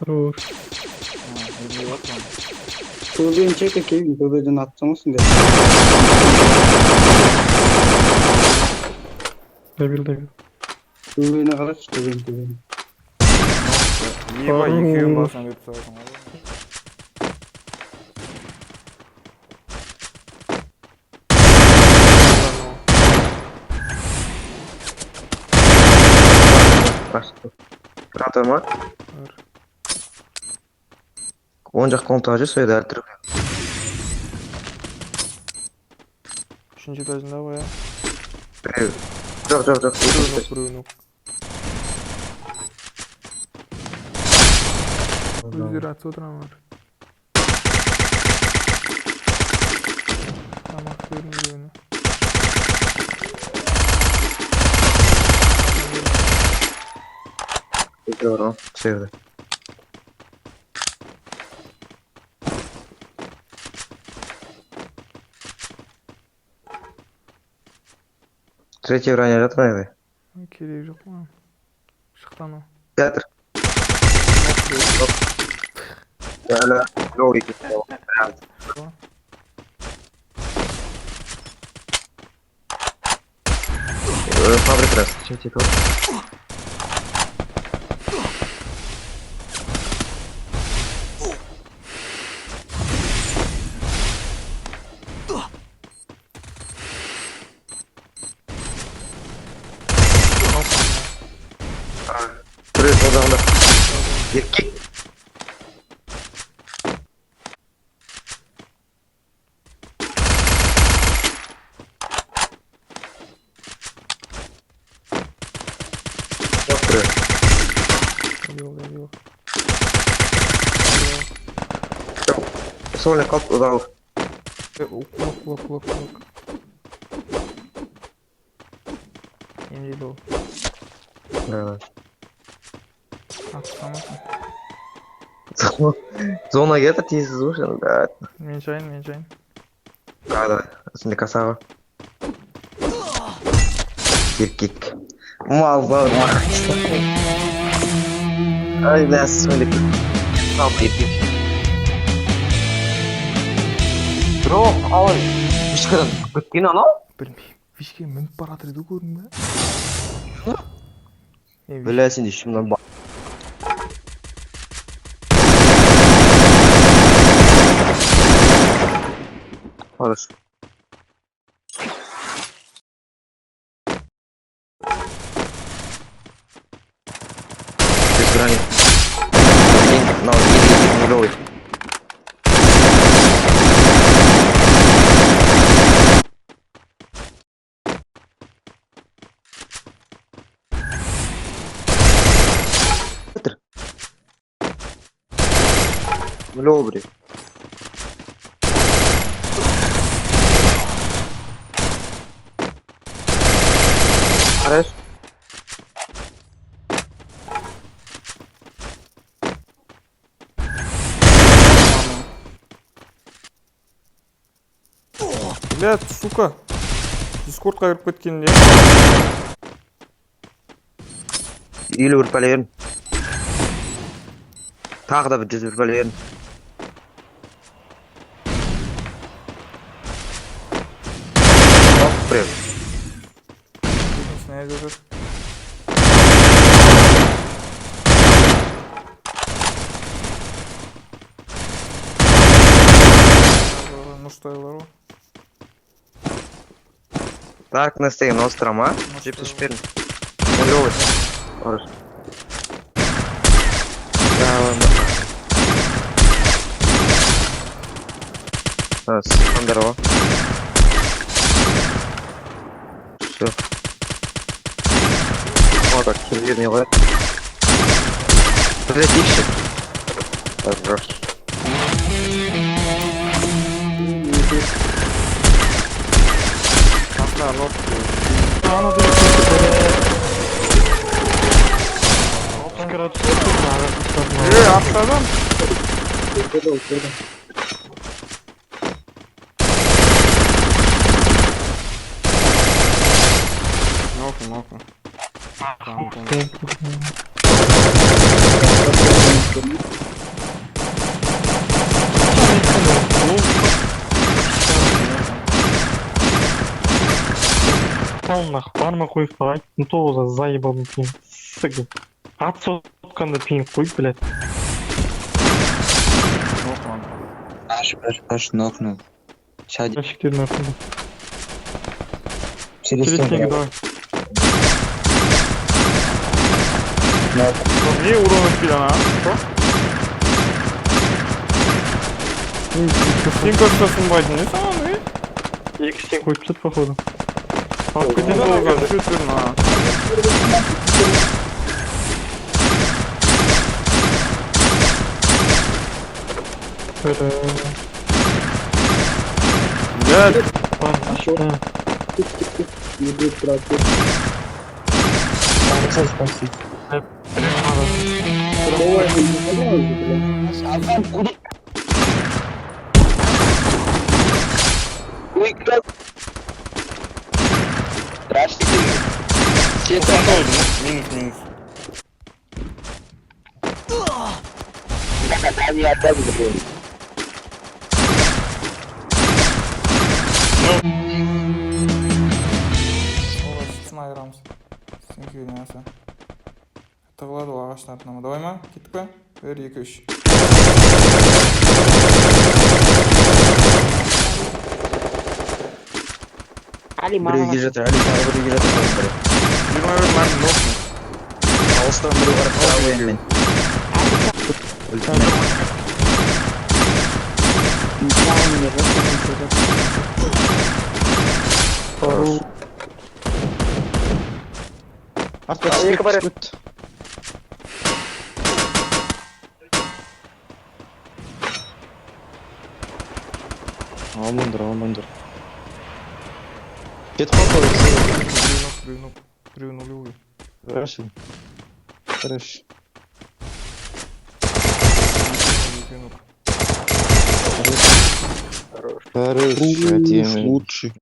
Vur. Bilmiyor yok lan. Tuğlu'yu çek de keyifli. Tuğlu'yu atacağımsın de. Debil. Tuğlu'yu ne kadar tutuyor Tuğlu'yu. İyi bak yıkıyorum bazen bir tutarım. Başladı. Rahat var. Dur. Oyuncak kontajı söylerdir. Üçüncü etajında baya. Yok. Bruno. 100 lira atı oturan var. Tamam verin Bruno. Biliyorum. Sevdi. Третий ранее отправили. Kerek yok lan. Şıktan o. Театр. Hala новый. Фабрика раз. Третий тур. Buraya kazandı. Erkek. Yok buraya. Yok. Sonra kalk uzak. Blok. İnce dolu. Evet. Atlamazsın. Зона где-то тиз слушай, да. Меньшайн. Да. Если касава. Кик. Мал. Ай, да, смотри. Там кик. Bro, al. Fışkırın. Bittin ana? Bilmeyeyim. Fişkiye minip baratır da görün be. Bilesin işimden bak. Хорошо. Без границ. Нулевый. Нулевый. Хорошо. Блядь, сука. Дискордқа кіріп кеткенде. Елу бір пәле берін. Тағы да бір 100 бір пәле берін. Оп, біреу. Снайпер жүр. Мұштайлар о. Так, на стейн остром, а? Джипсы шперн. Нулевый. Хорошо. Да, ладно. Здорово. Все. Вот так, серьезный лайк. Прилетище. Хорошо. Atla lop. Atladım. Нокну. Там. Tek. сал нахуй, барма қойып қалай. Ну то заебал пин. Сыгы. Ат сотканда пин қой, блядь. Yok lan. Аж нокнул. Сядь. Ящиктердің артында. Через Через снег давай. Niye urun etmedin ha? Kim koştasın baydın? Ne sana ne? Екі стен қойып тастады, походу. Bak bir de olgan götürün ha. Gel. Ладно. Не будет трактор. Давай, Minus minus. Ой, sıçma ayıramız. Sen köyün neyse. Tığladı o ağaçın артына mı? Давай mı? Gittik mi? 1, 2, 3. Біреуге жатыр, Али тағы біреуге жатыр. 21 mermi yok mu? Алыстан біреу қарап тұра қояйын мен. Екі бар еді. Алмаңдар. Кетіп қалды ғой. Біреу нулевой. Хорошо. Хорош, әдемі. лучше.